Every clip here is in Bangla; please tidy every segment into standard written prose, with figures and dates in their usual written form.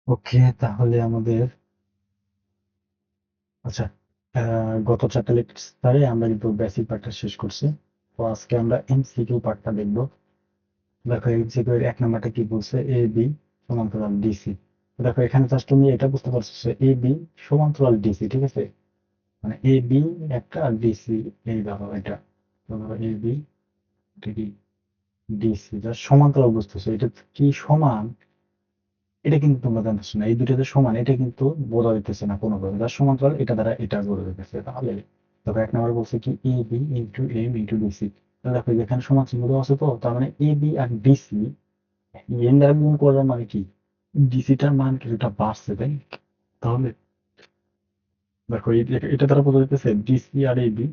ওকে, তাহলে আমাদের আচ্ছা, গত চ্যাপ্টার লেকচারে আমরা কিন্তু বেসিক পার্টটা শেষ করছি। তো আজকে আমরা এমসিকিউ পার্টটা দেখবো। দেখো এমসিকিউ এর 1 নাম্বারটা কি বলছে, এ বি সমান্তরাল ডিসি। দেখো এখানে জাস্ট তুমি এটা বুঝতে পারছো যে এ বি সমান্তরাল ডিসি, ঠিক আছে? মানে এ বি একটা আর ডিসি, এই দেখো এটা এ বি ডিসি জাস্ট সমান্তরাল বুঝতেছো, এটা কি সমান, এটা কিন্তু তোমরা জানতেছো না। এই দুটো যে সমান এটা কিন্তু বোঝা দিতেছে না কোনোভাবে, যার সমান্তরাল এটা দ্বারা এটা বোঝা দিতেছে। তাহলে দেখো 1 নম্বর বলছে কি A B into M into DC. দেখো যেখানে সমান চিহ্ন দেওয়া আছে, তো তার মানে এ বি আর ডিসি এম দ্বারা গুণ করার মানে কি ডিসিটার মান কিছুটা বাড়ছে, তাই? তাহলে দেখো এটা দ্বারা বোঝা যাইতেছে ডিসি আর এ বি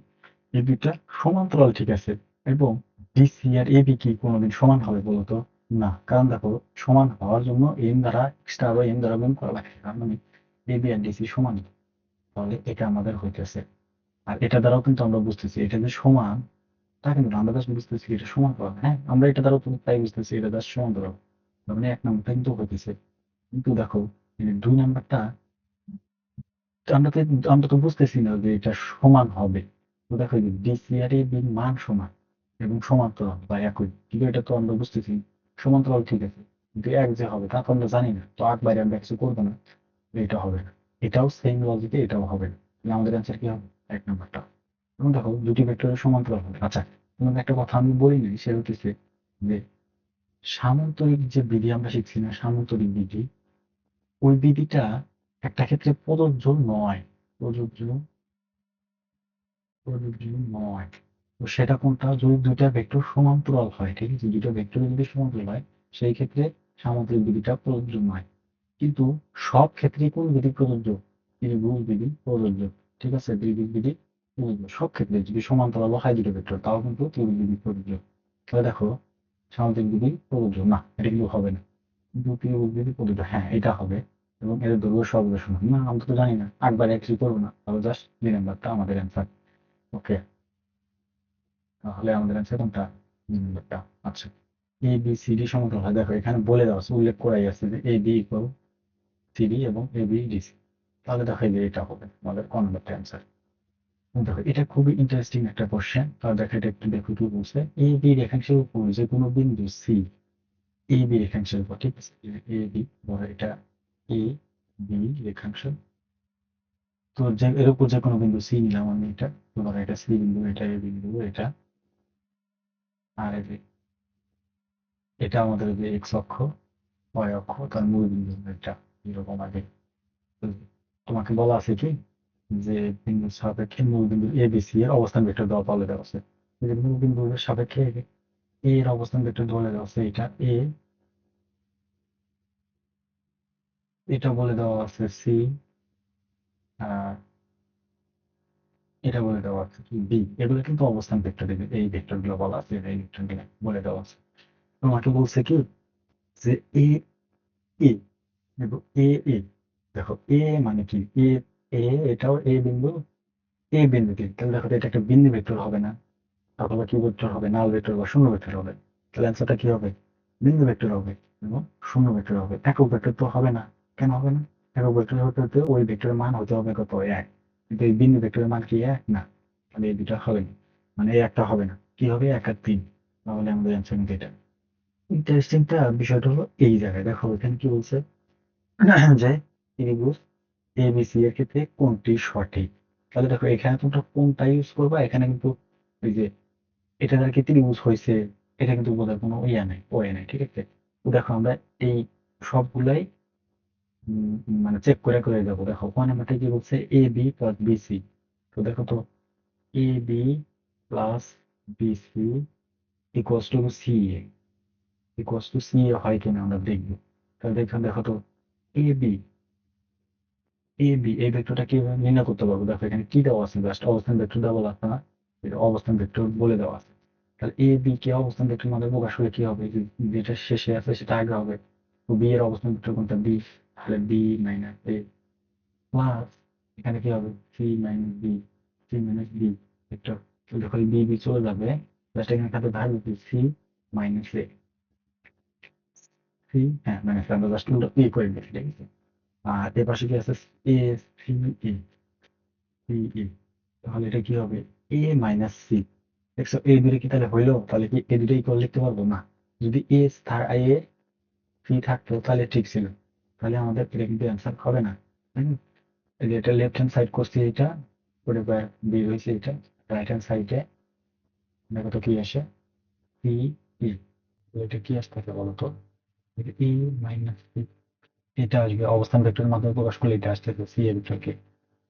এই দুইটা সমান্তরাল, ঠিক আছে? এবং ডিসি আর এ বি কি কোনোদিন সমান হবে বলো তো? না, কারণ দেখো সমান হওয়ার জন্য এম দ্বারা এক্সট্রা আরো এম দ্বারা গুণ করা লাগে, তার মানে এ বি আর ডিসি সমান। তাহলে এটা আমাদের হইতেছে। আর এটা দ্বারাও কিন্তু আমরা বুঝতেছি এটা যে সমান, তা কিন্তু না, আমরা জাস্ট বুঝতেছি এটা সমান করা। হ্যাঁ, আমরা এটা দ্বারাও কিন্তু তাই বুঝতেছি এটা জাস্ট সমান করা। তার মানে 1 নম্বরটা কিন্তু হইতেছে। কিন্তু দেখো এই 2 নাম্বারটা আমরা তো আমরা তো বুঝতেছি না যে এটা সমান হবে। তো দেখো ডিসি আর এর মান সমান এবং সমান্তরাল বা একই, কিন্তু এটা তো আমরা বুঝতেছি সমান্তরাল, ঠিক আছে? কিন্তু এক যে হবে তা তো আমরা জানি না, তো আগ বাইরে আমরা কিছু করবো না, তো এটা হবে না। এটাও সেম লজিকে এটাও হবে না। তাহলে আমাদের অ্যান্সার কি হবে? 1 নম্বরটা। এবং দেখো দুটি ভেক্টরের সমান্তরাল হবে। আচ্ছা, তোমাকে একটা কথা আমি বলি নাই, সেটা হচ্ছে যে সামান্তরিক যে বিধি আমরা শিখছি না, সামান্তরিক বিধি, ওই বিধিটা একটা ক্ষেত্রে প্রযোজ্য নয়। প্রযোজ্য প্রযোজ্য নয়। তো সেটা কোনটা? যদি দুইটা ভেক্টর সমান্তরাল হয়, ঠিক আছে? দুইটা ভেক্টর যদি সমান্তরাল হয় সেই ক্ষেত্রে সামান্তরিক বিধিটা প্রযোজ্য নয়। কিন্তু সব ক্ষেত্রেই কোন বিধি প্রযোজ্য? ত্রিভুজ বিধি প্রযোজ্য, ঠিক আছে? ত্রিভুজ বিধি প্রযোজ্য সব ক্ষেত্রে, যদি সমান্তরাল হয় দুটো ভেক্টর তাও কিন্তু ত্রিভুজ বিধি প্রযোজ্য। তাহলে দেখো সামান্তরিক বিধি প্রযোজ্য না, এটা কিন্তু হবে না। কিন্তু ত্রিভুজ বিধি প্রযোজ্য, হ্যাঁ এটা হবে। এবং এর দৈর্ঘ্য সর্বদা সমান না, আমরা তো জানি না, একবার একই করবো না, তাহলে জাস্ট 2 নাম্বারটা আমাদের অ্যান্সার। ওকে, তাহলে আমাদের অ্যান্সার কোনটা? একটা। আচ্ছা, এ বি সি ডি সমান্তরাল হয়, দেখো এখানে বলে দেওয়া আছে, উল্লেখ করাই আছে যে A B equal C D এবং এ বি ডিসি। তাহলে দেখো এই যে এটা হবে আমাদের ক নম্বরটা অ্যান্সার। দেখো এটা খুবই ইন্টারেস্টিং একটা কোশ্চেন। তাহলে দেখো এটা একটু দেখো কি বলছে, এ বি রেখাংশের উপর যে কোনো বিন্দু সি, এ বি রেখাংশের উপর, ঠিক আছে? এ বি, ধরো এটা এ বি রেখাংশ, তো যে এর উপর যে কোনো বিন্দু সি নিলাম আমি, এটা তো ধরো এটা সি বিন্দু, এটা এ বিন্দু, এটা আর এটা আমাদের যে এক্স অক্ষ, ওয়াই অক্ষ, তার মূল বিন্দু এটা এরকম আগে। তো তোমাকে বলা আছে কি যে বিন্দুর সাপেক্ষে মূল বিন্দু এ বি সি এর অবস্থান ভেক্টর দেওয়া বলে দেওয়া আছে। এই যে মূল বিন্দুর সাপেক্ষে এ এর অবস্থান ভেক্টর বলে দেওয়া আছে, এটা এ, এটা বলে দেওয়া আছে সি, আর এটা বলে দেওয়া আছে কি বি। এগুলো কিন্তু অবস্থান ভেক্টর দেবে, এই ভেক্টর গুলো বলা আছে, এই ভেক্টর গুলো বলে দেওয়া আছে। তোমাকে বলছে কি যে এ এ দেখো এ এ, দেখো এ মানে কি এ, এ এটাও এ বিন্দু, এ বিন্দু কি, তাহলে দেখো তো এটা একটা বিন্দু ভেক্টর হবে না? তাহলে কি ভেক্টর হবে? নাল ভেক্টর বা শূন্য ভেক্টর হবে। তাহলে অ্যান্সারটা কি হবে? বিন্দু ভেক্টর হবে এবং শূন্য ভেক্টর হবে। একক ভেক্টর তো হবে না। কেন হবে না? একক ভেক্টর হতে হতে ওই ভেক্টরের মান হতে হবে কত? এক। কিন্তু এই বিন্দু ভেক্টরের মান কি এক না? তাহলে এই দুটা হবে না, মানে এই একটা হবে না, কি হবে? 1 আর 3। তাহলে আমাদের অ্যান্সার কিন্তু এটা। ইন্টারেস্টিংটা বিষয়টা হলো এই জায়গায় দেখো এখানে কি বলছে যে ত্রিভুজ এবিসি এর ক্ষেত্রে কোনটি সঠিক। তাহলে দেখো এখানে তোমরা কোনটা ইউজ করবা, এখানে কিন্তু ওই যে এটা দ্বারা কি ত্রিভুজ হয়েছে, এটা কিন্তু বোঝার কোনো ইয়া নাই, ওয়ে নাই, ঠিক আছে? তো দেখো আমরা এই সবগুলাই মানে চেক করে করে যাবো। দেখো ওয়ান নাম্বারটা কি বলছে, এ বি প্লাস বিসি। তো দেখো তো A B plus BC equals to C A, equals to C A হয় কিনা আমরা দেখবো। তাহলে দেখো দেখো তো এ বি, এ বি এই ভেক্টরটা কিভাবে নির্ণয় করতে পারবো? দেখো এখানে কি দেওয়া আছে, জাস্ট অবস্থান ভেক্টর দেওয়া লাগবে না, এটা অবস্থান ভেক্টর বলে দেওয়া আছে। তাহলে এ বি কে অবস্থান ভেক্টর মানে প্রকাশ করে কি হবে, যেটা শেষে আছে সেটা আগে হবে। তো বি এর অবস্থান ভেক্টর কোনটা? বি। তাহলে বি মাইনাস এ প্লাস এখানে কি হবে? C minus B, C minus B vector. তো দেখো বি বি চলে যাবে, জাস্ট এখানে খাতে ভাগ দিচ্ছি সি মাইনাস এ, সি, হ্যাঁ মাইনাস, আমরা জাস্ট উল্টো ই করে দিচ্ছি, ঠিক আছে? আর এর পাশে কি আছে? A C E C E. তাহলে এটা কি হবে? A minus C. দেখছো এই দুটো কি তাহলে হইলো? তাহলে কি এই দুটো ইকুয়াল লিখতে পারবো না? যদি এ এ সি থাকতো তাহলে ঠিক ছিল। তাহলে আমাদের এটা কিন্তু অ্যান্সার হবে না, তাই না? এই যে এটা লেফট হ্যান্ড সাইড করছি, এটা করে বের হয়েছে, এটা রাইট হ্যান্ড সাইডে দেখো তো কি আসে? C E. এটা কি আসতেছে বলো তো? ই মাইনাস সি, এটা আসবে অবস্থান ভেক্টরের মাধ্যমে প্রকাশ করলে এটা আসতেছে সি এর ভেক্টরকে।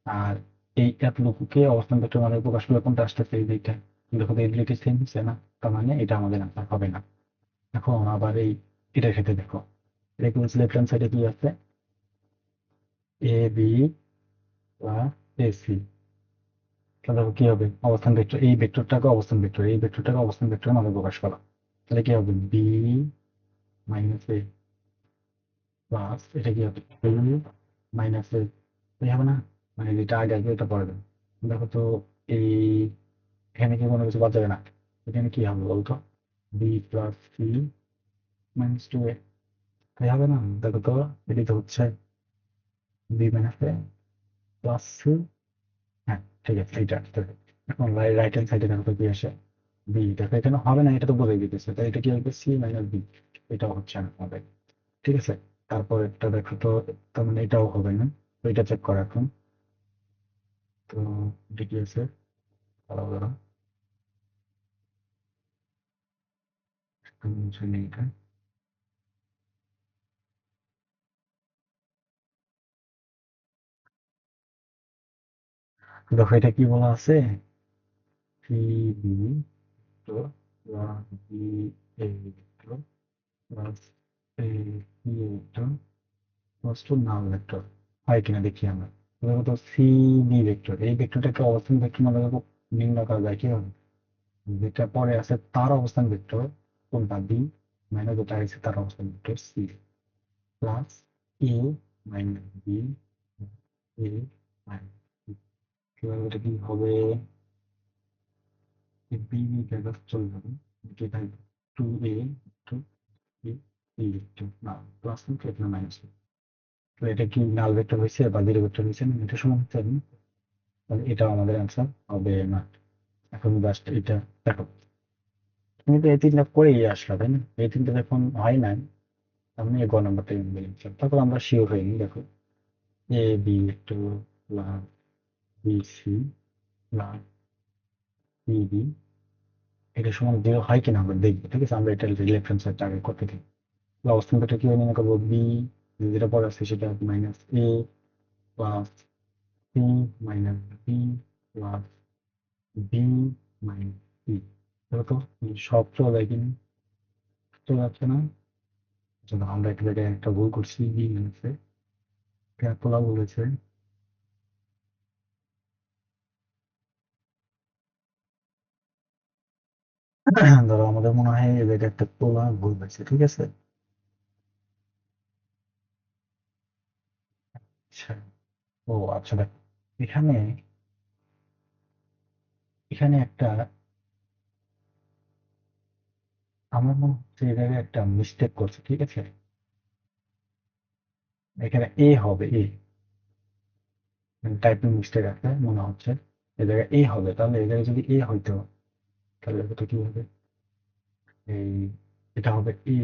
আর এই এতটুকুকে অবস্থান ভেক্টরের মাধ্যমে প্রকাশ করলে কোনটা আসতেছে? এই দুইটা। দেখো তো এই দুইটা সেম হচ্ছে না, তার মানে এটা আমাদের আনসার হবে না। এখন আবার এই এটার ক্ষেত্রে দেখো, এটা কি লেফট হ্যান্ড সাইডে কি আছে? এ বি প্লাস এ সি। তাহলে কি হবে? অবস্থান ভেক্টর, এই ভেক্টরটাকে অবস্থান ভেক্টর, এই ভেক্টরটাকে অবস্থান ভেক্টরের মাধ্যমে প্রকাশ করা। তাহলে কি হবে? বি মাইনাস এ প্লাস এটা কি হবে? বি মাইনাস এ। এই হবে না? মানে যেটা আগে আসবে এটা পরে দেবে। দেখো তো এই এখানে কি কোনো কিছু বাদ যাবে না? এখানে কি হবে বলতো? B plus C minus two A. তাই হবে না? দেখো তো এটি তো হচ্ছে B minus A plus C. হ্যাঁ, ঠিক আছে, এইটা আসতে হবে। এখন রাইট হ্যান্ড সাইডে দেখো তো কি আসে? বি। দেখো এখানে হবে না, এটা তো বলে দিতেছে, তাই এটা কি হবে? C minus B. এটাও হচ্ছে না হবে। ঠিক আছে, তারপর একটা দেখো তো, তার মানে এটাও হবে না। তো এটা চেক করা এখন। তো এটা কি আছে? দাঁড়াও দাঁড়াও, মুছে নিই এটা। দেখো এটা কি বলা আছে? সি বি তো বি এ তো প্লাস এ বি এ তো প্লাস টু নাল ভেক্টর হয় কিনা দেখি আমরা। দেখো তো সি বি ভেক্টর, এই ভেক্টরটাকে অবস্থান ভেক্টর মানে নির্ণয় করা যায় কিভাবে? যেটা পরে আছে তার অবস্থান ভেক্টর কোনটা? বি মাইনাস যেটা আছে তার অবস্থান vector C plus A minus B A minus C. কিভাবে এটা কি হবে? বি বি জায়গা চলে যাবে, কি থাকবে? টু এ টু বি বি টু না প্লাস কি না মাইনাস। তো এটা কি নাল ভেক্টর হয়েছে বা জিরো ভেক্টর হয়েছে না? এটা সমান হচ্ছে না? তাহলে এটাও আমাদের অ্যান্সার হবে না। এখন জাস্ট এটা দেখো, তুমি তো এই তিনটা করেই আসলা, তাই না? এই তিনটা যখন হয় না, আমি গ নাম্বারটা বললাম, তারপর আমরা শিওর হইনি। দেখো A B two plus B C plus B B, এটা সমান জিরো হয় কিনা আমরা দেখবো। ঠিক আছে, আমরা এটা লেফট হ্যান্ড সাইড আগে করতে থাকি। অবস্থানটা কি মনে করবো? বি যেটা পরে আছে সেটা minus A plus C minus B plus B minus C. দেখো তো সব চলে যায় কিনা? চলে যাচ্ছে না? জন্য আমরা একটা জায়গায় একটা ভুল করছি, বি মাইনাসে তোলা বলেছে। ধরো আমাদের মনে হয় এই জায়গায় একটা তোলা ভুল হয়েছে, ঠিক আছে? আচ্ছা, ও আচ্ছা দেখ, এখানে এখানে একটা, আমার মনে হচ্ছে এই জায়গায় একটা মিস্টেক করছে, ঠিক আছে? এখানে এ হবে, এ টাইপিং মিস্টেক আছে মনে হচ্ছে। এই জায়গায় এ হবে, তাহলে এই জায়গায় যদি এ হইতো তাহলে এটা কি হবে? এই এটা হবে এ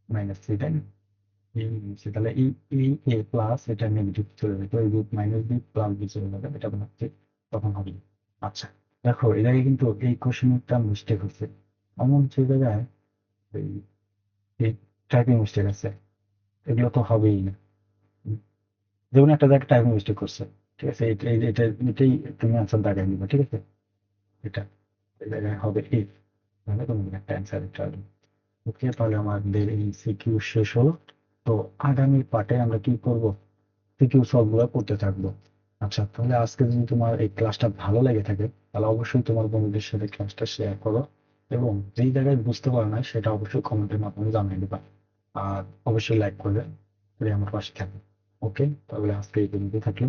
মাইনাস সি, তাই না? এ মাইনাস সি, তাহলে এই এই এ প্লাস এটা নেগেটিভ চলে যাবে, ওই root minus B plus B চলে যাবে, এটা মনে হচ্ছে তখন হবে। আচ্ছা, দেখো এই জায়গায় কিন্তু এই কোশ্চেনে একটা মিস্টেক হচ্ছে। এমন যে জায়গায় এই এই টাইপিং মিস্টেক আছে, এগুলো তো হবেই না। যেমন একটা জায়গায় টাইপিং মিস্টেক করছে, ঠিক আছে? এটাই তুমি আনসার দাগাই নিবে, ঠিক আছে? এটা এই জায়গায় হবে এই, তাহলে তুমি একটা অ্যান্সার এটা আসবে। ওকে, তাহলে আমাদের এই সিকিউ শেষ হলো। তো আগামী পার্টে আমরা কি করব? সিকিউ সলভ গুলো করতে থাকবো। আচ্ছা, তাহলে আজকে যদি তোমার এই ক্লাসটা ভালো লেগে থাকে তাহলে অবশ্যই তোমার বন্ধুদের সাথে ক্লাসটা শেয়ার করো, এবং যেই জায়গায় বুঝতে পারো না সেটা অবশ্যই কমেন্টের মাধ্যমে জানিয়ে দেবা। আর অবশ্যই লাইক করবে, করে আমার পাশে থাকবে। ওকে, তাহলে আজকে এই পর্যন্ত থাকলো।